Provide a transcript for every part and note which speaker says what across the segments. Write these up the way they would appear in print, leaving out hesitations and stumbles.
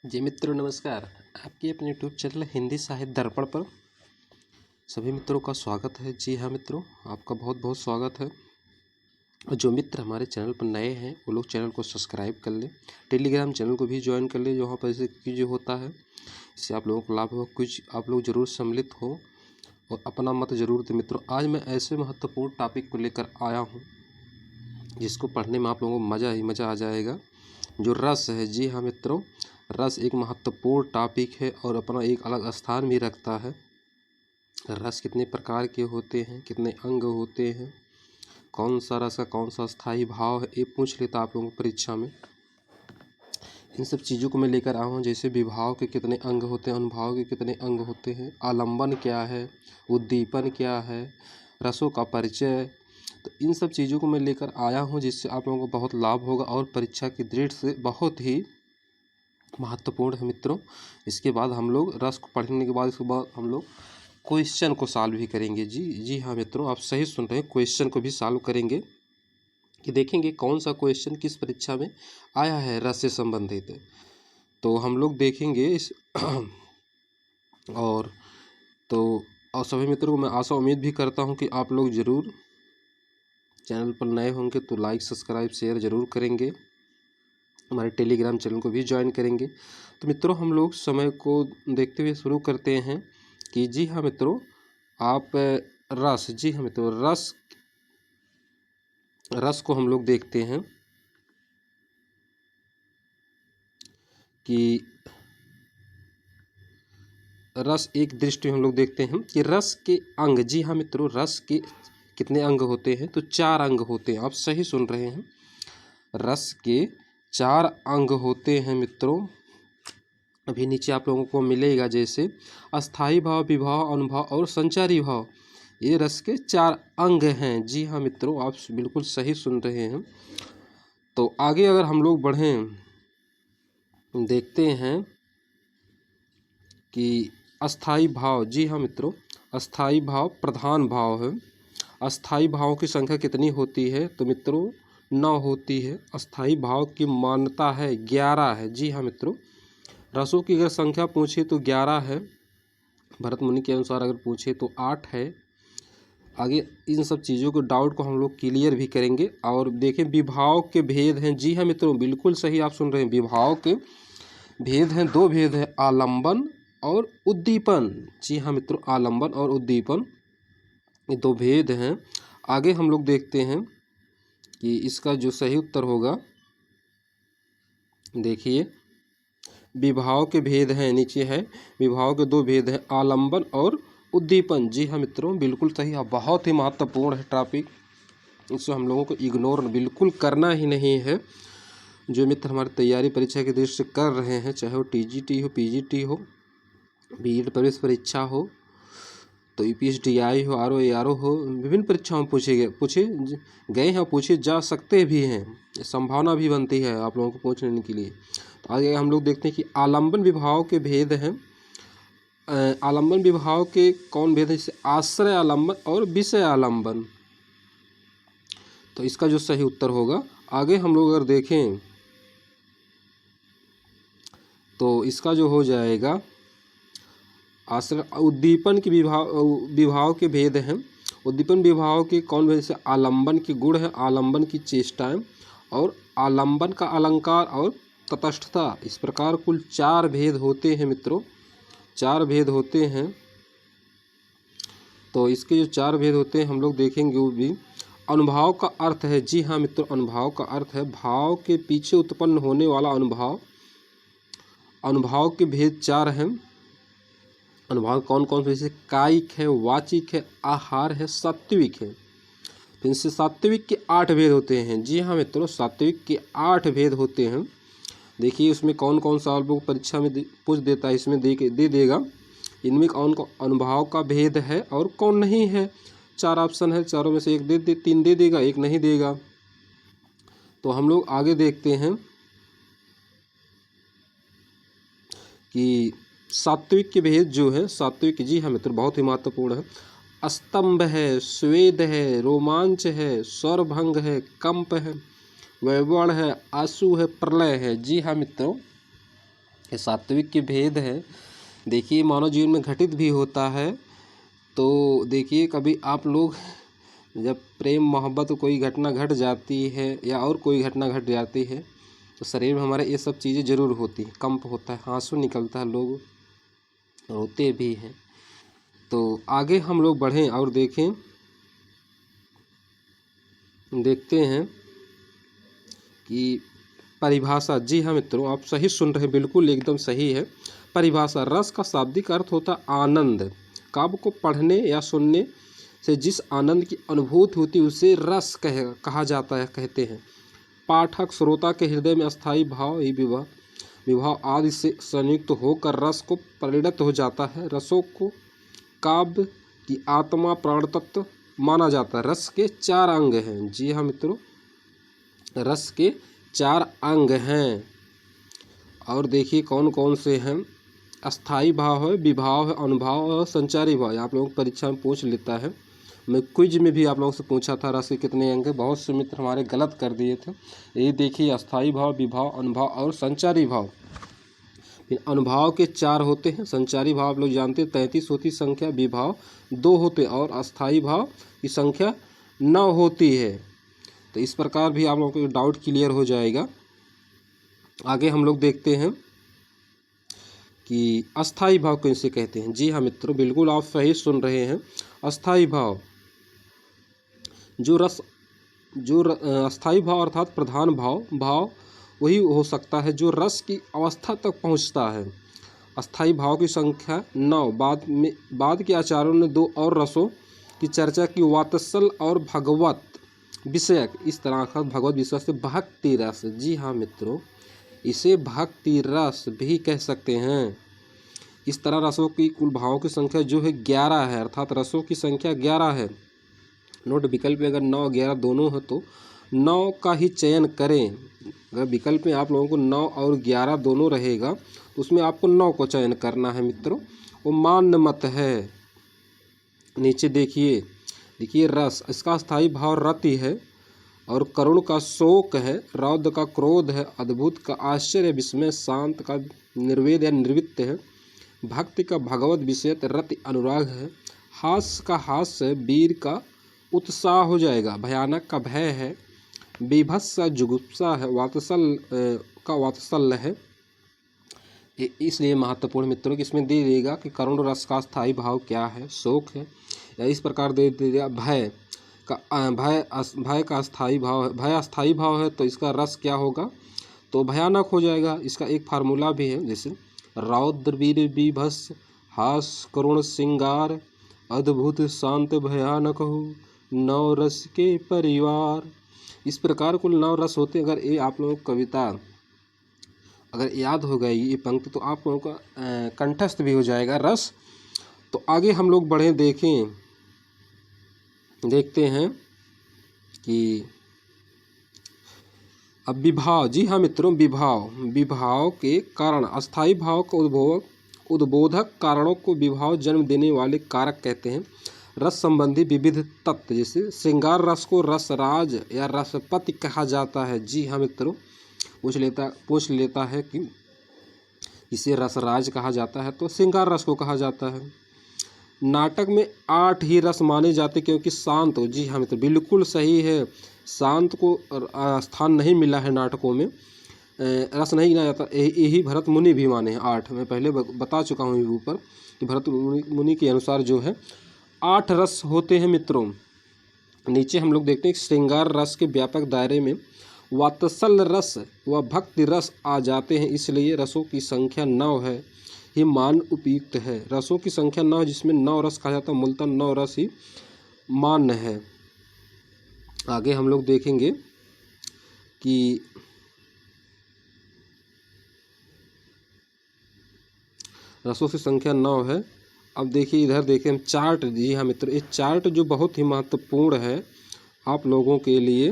Speaker 1: जी मित्रों नमस्कार। आपके अपने यूट्यूब चैनल हिंदी साहित्य दर्पण पर सभी मित्रों का स्वागत है। जी हाँ मित्रों, आपका बहुत बहुत स्वागत है। और जो मित्र हमारे चैनल पर नए हैं वो लोग चैनल को सब्सक्राइब कर लें, टेलीग्राम चैनल को भी ज्वाइन कर लें, वहाँ पर ऐसे जो होता है इससे आप लोगों को लाभ हो, कुछ आप लोग ज़रूर सम्मिलित हो और अपना मत ज़रूर दें। मित्रों आज मैं ऐसे महत्वपूर्ण टॉपिक को लेकर आया हूँ जिसको पढ़ने में आप लोगों को मज़ा ही मज़ा आ जाएगा, जो रस है। जी हाँ मित्रों, रस एक महत्वपूर्ण टॉपिक है और अपना एक अलग स्थान भी रखता है। रस कितने प्रकार के होते हैं, कितने अंग होते हैं, कौन सा रस का कौन सा स्थायी भाव है, ये पूछ लेता आप लोगों को परीक्षा में। इन सब चीज़ों को मैं लेकर आया हूँ, जैसे विभाव के कितने अंग होते हैं, अनुभाव के कितने अंग होते हैं, आलंबन क्या है, उद्दीपन क्या है, रसों का परिचय। तो इन सब चीज़ों को मैं लेकर आया हूँ जिससे आप लोगों को बहुत लाभ होगा और परीक्षा की दृष्टि से बहुत ही महत्वपूर्ण है मित्रों। इसके बाद हम लोग रस को पढ़ने के बाद इसके बाद हम लोग क्वेश्चन को सॉल्व भी करेंगे। जी हाँ मित्रों, आप सही सुन रहे हैं, क्वेश्चन को भी सॉल्व करेंगे कि देखेंगे कौन सा क्वेश्चन किस परीक्षा में आया है रस से संबंधित। तो हम लोग देखेंगे इस और सभी मित्रों को मैं आशा उम्मीद भी करता हूँ कि आप लोग ज़रूर चैनल पर नए होंगे तो लाइक सब्सक्राइब शेयर ज़रूर करेंगे, हमारे टेलीग्राम चैनल को भी ज्वाइन करेंगे। तो मित्रों हम लोग समय को देखते हुए शुरू करते हैं कि जी हाँ मित्रों, आप रस, जी हाँ मित्रों, रस को हम लोग देखते हैं कि रस एक दृष्टि हम लोग देखते हैं कि रस के अंग, जी हाँ मित्रों, रस के कितने अंग होते हैं, तो 4 अंग होते हैं। आप सही सुन रहे हैं, रस के 4 अंग होते हैं मित्रों। अभी नीचे आप लोगों को मिलेगा जैसे अस्थाई भाव, विभाव, अनुभाव और संचारी भाव, ये रस के 4 अंग हैं। जी हाँ मित्रों, आप बिल्कुल सही सुन रहे हैं। तो आगे अगर हम लोग बढ़ें, देखते हैं कि अस्थाई भाव, जी हाँ मित्रों, अस्थाई भाव प्रधान भाव है। अस्थाई भाव की संख्या कितनी होती है, तो मित्रों 9 होती है। अस्थाई भाव की मान्यता है 11 है। जी हाँ मित्रों, रसों की अगर संख्या पूछे तो 11 है, भरत मुनि के अनुसार अगर पूछे तो 8 है। आगे इन सब चीज़ों को डाउट को हम लोग क्लियर भी करेंगे और देखें विभाव के भेद हैं। जी हाँ मित्रों, बिल्कुल सही आप सुन रहे हैं, विभाव के भेद हैं, 2 भेद हैं, आलंबन और उद्दीपन। जी हाँ मित्रों, आलंबन और उद्दीपन ये 2 भेद हैं। आगे हम लोग देखते हैं कि इसका जो सही उत्तर होगा, देखिए विभाव के भेद हैं, नीचे है विभाव के 2 भेद हैं, आलंबन और उद्दीपन। जी हाँ मित्रों, बिल्कुल सही, बहुत ही महत्वपूर्ण है टॉपिक, इसको हम लोगों को इग्नोर बिल्कुल करना ही नहीं है। जो मित्र हमारी तैयारी परीक्षा की दृष्टि से कर रहे हैं, चाहे वो टीजीटी हो, पीजीटी हो, बीएड प्रवेश परीक्षा हो, तो यूपीएससीआई हो, आरओ हो, विभिन्न परीक्षाओं में पूछे गए हैं, पूछे जा सकते भी हैं, संभावना भी बनती है आप लोगों को पूछने के लिए। तो आगे हम लोग देखते हैं कि आलंबन विभाव के भेद हैं। आलंबन विभाव के कौन भेद है, जैसे आश्रय आलंबन और विषय आलंबन। तो इसका जो सही उत्तर होगा, आगे हम लोग अगर देखें तो इसका जो हो जाएगा आश्रय। उद्दीपन के विभाव के भेद हैं। उद्दीपन विभाव के कौन भेद, जैसे आलंबन के गुण है, आलंबन की चेष्टाएं और आलंबन का अलंकार और तटस्थता। इस प्रकार कुल 4 भेद होते हैं मित्रों, 4 भेद होते हैं। तो इसके जो 4 भेद होते हैं हम लोग देखेंगे। वो भी अनुभाव का अर्थ है, जी हाँ मित्रों, अनुभाव का अर्थ है भाव के पीछे उत्पन्न होने वाला अनुभव। अनुभाव के भेद 4 हैं। अनुभाव कौन कौन से, जैसे कायिक है, वाचिक है, आहार है, सात्विक है। तो इनसे सात्विक के 8 भेद होते हैं। जी हाँ मित्रों, सात्विक के 8 भेद होते हैं। देखिए उसमें कौन कौन सा आप लोग परीक्षा में पूछ देता है, इसमें दे देगा इनमें कौन कौन अनुभाव का भेद है और कौन नहीं है। 4 ऑप्शन है, चारों में से 3 दे देगा, 1 नहीं देगा। तो हम लोग आगे देखते हैं कि सात्विक के भेद जो है, सात्विक, जी हाँ मित्र, बहुत ही महत्वपूर्ण है। स्तंभ है, स्वेद है, रोमांच है, स्वरभंग है, कंप है, वैवर्ण है, आंसू है, प्रलय है। जी हाँ मित्रों, ये सात्विक के भेद है। देखिए मानव जीवन में घटित भी होता है। तो देखिए कभी आप लोग जब प्रेम मोहब्बत कोई घटना घट जाती है या और कोई घटना घट जाती है तो शरीर में हमारे ये सब चीज़ें ज़रूर होती हैं। कंप होता है, आंसू निकलता है, लोग रोते भी हैं। तो आगे हम लोग बढ़ें और देखते हैं कि परिभाषा। जी हाँ मित्रों, आप सही सुन रहे हैं, बिल्कुल एकदम सही है। परिभाषा। रस का शाब्दिक अर्थ होता आनंद। काव्य को पढ़ने या सुनने से जिस आनंद की अनुभूति होती है उसे रस कहा जाता है, कहते हैं। पाठक श्रोता के हृदय में अस्थायी भाव ही विभाव आदि से संयुक्त होकर रस को परिणत हो जाता है। रसों को काव्य की आत्मा प्राण तत्व माना जाता है। रस के 4 अंग हैं। जी हाँ मित्रों, रस के 4 अंग हैं। और देखिए कौन कौन से हैं। अस्थाई भाव है, विभाव है, अनुभाव और संचारी भाव। आप लोगों को परीक्षा में पूछ लेता है। मैं क्विज में भी आप लोगों से पूछा था रस के कितने अंग हैं। बहुत से मित्र हमारे गलत कर दिए थे। ये देखिए अस्थाई भाव, विभाव, अनुभाव और संचारी भाव। फिर अनुभाव के 4 होते हैं। संचारी भाव आप लोग जानते हैं 33 होती संख्या, विभाव 2 होते और अस्थाई भाव की संख्या 9 होती है। तो इस प्रकार भी आप लोगों को डाउट क्लियर हो जाएगा। आगे हम लोग देखते हैं कि अस्थाई भाव कैसे कहते हैं। जी हाँ मित्रों, बिल्कुल आप सही सुन रहे हैं। अस्थाई भाव अस्थाई भाव अर्थात प्रधान भाव वही हो सकता है जो रस की अवस्था तक पहुंचता है। अस्थाई भाव की संख्या 9। बाद के आचार्यों ने 2 और रसों की चर्चा की, वात्सल और भगवत विषयक। इस तरह का भगवत विषय से भक्ति रस। जी हाँ मित्रों, इसे भक्ति रस भी कह सकते हैं। इस तरह रसों की कुल भावों की संख्या जो है 11 है, अर्थात रसों की संख्या 11 है। नोट विकल्प में अगर 9 11 दोनों है तो 9 का ही चयन करें। अगर विकल्प में आप लोगों को 9 और 11 दोनों रहेगा तो उसमें आपको 9 को चयन करना है मित्रों। वो मान्य मत है। नीचे देखिए रस, इसका स्थायी भाव रति है और करुण का शोक है, रौद्र का क्रोध है, अद्भुत का आश्चर्य विस्मय, शांत का निर्वेद या निर्वृत्त है, भक्ति का भगवत विषय, रति अनुराग है, हास्य का हास्य है, वीर का उत्साह हो जाएगा, भयानक का भय है, बीभत्स का जुगुप्सा है, वात्सल का वात्सल्य है। इसलिए महत्वपूर्ण मित्रों कि इसमें दे देगा कि करुण रस का स्थायी भाव क्या है, शोक है, या इस प्रकार दे देगा भय का अस्थायी भाव है। भय अस्थायी भाव है तो इसका रस क्या होगा, तो भयानक हो जाएगा। इसका एक फार्मूला भी है, जैसे रौद्र वीर बीभत्स हास करुण श्रृंगार अद्भुत शांत भयानक हो 9 रस के परिवार। इस प्रकार कुल 9 रस होते। अगर ये आप लोगों को कविता अगर याद हो गई ये पंक्ति तो आप लोगों का कंठस्थ भी हो जाएगा रस। तो आगे हम लोग बढ़े, देखते हैं कि अब विभाव। जी हाँ मित्रों, विभाव के कारण अस्थाई भाव का उद्बोधक कारणों को विभाव जन्म देने वाले कारक कहते हैं। रस संबंधी विविध तत्व, जैसे श्रृंगार रस को रसराज या रसपति कहा जाता है। जी हाँ मित्रों, पूछ लेता है कि इसे रसराज कहा जाता है तो श्रृंगार रस को कहा जाता है। नाटक में 8 ही रस माने जाते क्योंकि शांत हो। जी हाँ मित्र, बिल्कुल सही है। शांत को स्थान नहीं मिला है नाटकों में, रस नहीं गिना जाता। यही भरत मुनि भी माने हैं 8। मैं पहले बता चुका हूँ ऊपर कि भरत मुनि के अनुसार जो है 8 रस होते हैं मित्रों। नीचे हम लोग देखते हैं श्रृंगार रस के व्यापक दायरे में वात्सल रस व भक्ति रस आ जाते हैं, इसलिए रसों की संख्या 9 है, ही मान उपयुक्त है। रसों की संख्या 9 जिसमें 9 रस कहा जाता है, मूलतः 9 रस ही मान्य है। आगे हम लोग देखेंगे कि रसों की संख्या 9 है। अब देखिए इधर देखिए हम चार्ट। जी हाँ मित्र, इस चार्ट जो बहुत ही महत्वपूर्ण है आप लोगों के लिए।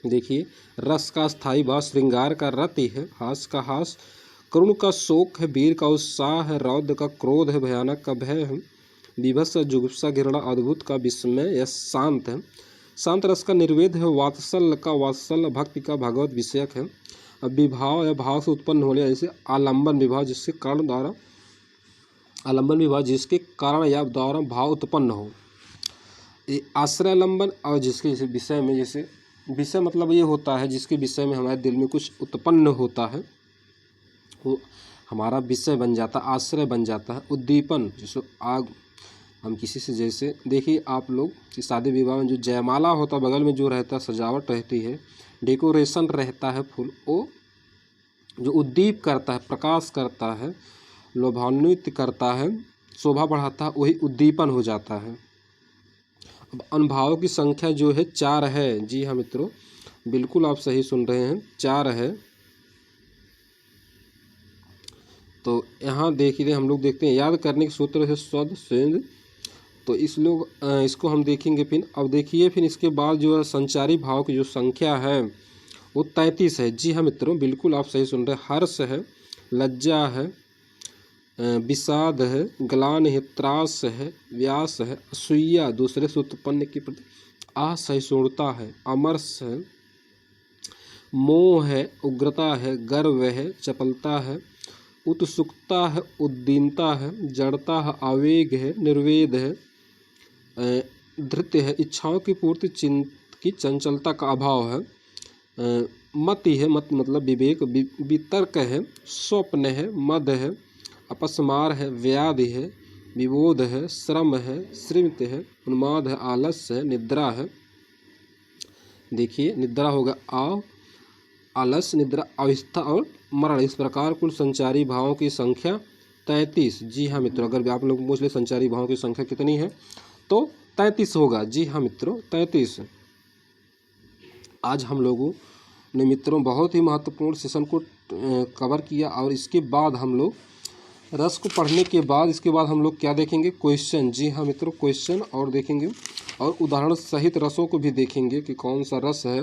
Speaker 1: देखिए रस का स्थायी भाव श्रृंगार का रति है, हास का हास, करुण का शोक है, वीर का उत्साह है, रौद्र का क्रोध है, भयानक का भय है, बीभत्स जुगुप्सा घृणा, अद्भुत का विस्मय या शांत है, शांत रस का निर्वेद है, वात्सल्य का वात्सल्य, भक्ति का भगवत विषयक है, अब विभाव या भाव से उत्पन्न होने जैसे आलंबन विभाव, जिसके कारण द्वारा आलंबन विभाव जिसके कारण या द्वारा भाव उत्पन्न हो। ये आश्रयालंबन और जिसके जैसे विषय में, जैसे विषय मतलब ये होता है जिसके विषय में हमारे दिल में कुछ उत्पन्न होता है, वो हमारा विषय बन जाता है, आश्रय बन जाता है। उद्दीपन जैसे आग, हम किसी से जैसे देखिए आप लोग कि शादी विवाह में जो जयमाला होता है बगल में जो रहता है, सजावट रहती है, डेकोरेशन रहता है फूल, वो जो उद्दीप करता है, प्रकाश करता है, लोभान्वित करता है, शोभा बढ़ाता है, वही उद्दीपन हो जाता है। अब अनुभावों की संख्या जो है 4 है। जी हाँ मित्रों, बिल्कुल आप सही सुन रहे हैं, 4 है। तो यहाँ देखिए हम लोग देखते हैं याद करने के सूत्र है स्वद सेंध, तो इसको हम देखेंगे फिर। अब देखिए फिर इसके बाद जो है संचारी भाव की जो संख्या है वो 33 है। जी हाँ मित्रों, बिल्कुल आप सही सुन रहे हैं। हर्ष है, लज्जा है, विषाद है, ग्लानि है, त्रास है, व्यास है, असूया दूसरे से उत्पन्न के प्रति असहिष्णुता है, अमर्ष है, मोह है, उग्रता है, गर्व है, चपलता है, उत्सुकता है, उद्दीनता है, जड़ता है, आवेग है, निर्वेद है, धृत्य है, इच्छाओं की पूर्ति, की चंचलता का अभाव है, मति है, मत मतलब विवेक, वितर्क है, स्वप्न है, मद है, अपस्मार है, व्याधि है, विबोध है, श्रम है, श्रीमत है, उन्माद है, आलस्य है, निद्रा है। देखिए निद्रा होगा आलस्य, निद्रा, अवस्था और मरण। इस प्रकार कुल संचारी भावों की संख्या 33। जी हाँ मित्रों, अगर आप लोग पूछ ले संचारी भावों की संख्या कितनी है तो 33 होगा। जी हाँ मित्रों, 33। आज हम लोगों ने मित्रों बहुत ही महत्वपूर्ण सेशन को कवर किया, और इसके बाद हम लोग रस को पढ़ने के बाद इसके बाद हम लोग क्या देखेंगे, क्वेश्चन। जी हाँ मित्रों, क्वेश्चन और देखेंगे, और उदाहरण सहित रसों को भी देखेंगे कि कौन सा रस है।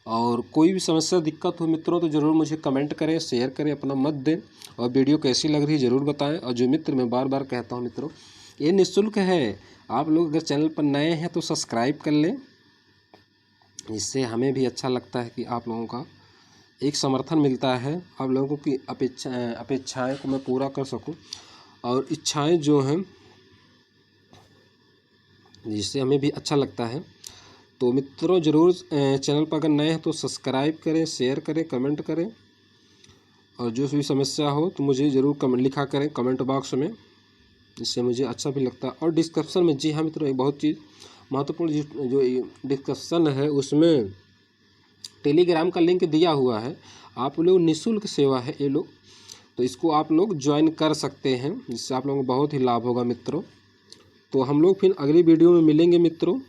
Speaker 1: और कोई भी समस्या दिक्कत हो मित्रों तो ज़रूर मुझे कमेंट करें, शेयर करें, अपना मत दें, और वीडियो कैसी लग रही है ज़रूर बताएं। और जो मित्र, मैं बार बार कहता हूं मित्रों, ये निःशुल्क है। आप लोग अगर चैनल पर नए हैं तो सब्सक्राइब कर लें, इससे हमें भी अच्छा लगता है कि आप लोगों का एक समर्थन मिलता है, आप लोगों की अपेक्षाएं को मैं पूरा कर सकूं, और इच्छाएं जो हैं जिससे हमें भी अच्छा लगता है। तो मित्रों ज़रूर चैनल पर अगर नए हैं तो सब्सक्राइब करें, शेयर करें, कमेंट करें, और जो भी समस्या हो तो मुझे ज़रूर कमेंट लिखा करें कमेंट बॉक्स में, इससे मुझे अच्छा भी लगता है। और डिस्क्रिप्शन में, जी हाँ मित्रों, एक बहुत चीज़ महत्वपूर्ण जो डिस्क्रिप्शन है उसमें टेलीग्राम का लिंक दिया हुआ है। आप लोग निःशुल्क सेवा है ये लोग, तो इसको आप लोग ज्वाइन कर सकते हैं, जिससे आप लोगों को बहुत ही लाभ होगा मित्रों। तो हम लोग फिर अगली वीडियो में मिलेंगे मित्रों,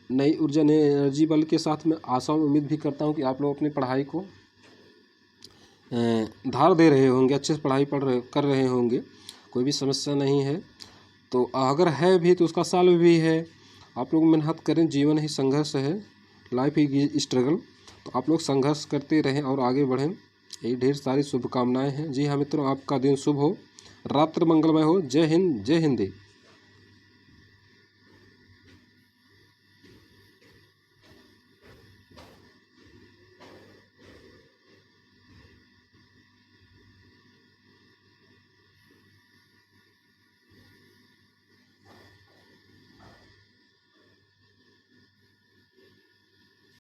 Speaker 1: नई ऊर्जा, नई एनर्जी बल के साथ। मैं आशा और उम्मीद भी करता हूँ कि आप लोग अपनी पढ़ाई को धार दे रहे होंगे, अच्छे से पढ़ाई कर रहे होंगे, कोई भी समस्या नहीं है। तो अगर है भी तो उसका सॉल्व भी है। आप लोग मेहनत करें, जीवन ही संघर्ष है, लाइफ ही स्ट्रगल। तो आप लोग संघर्ष करते रहें और आगे बढ़ें, यही ढेर सारी शुभकामनाएं हैं। जी हाँ मित्रों, आपका दिन शुभ हो, रात्र मंगलमय हो। जय हिंद, जय हिंदी।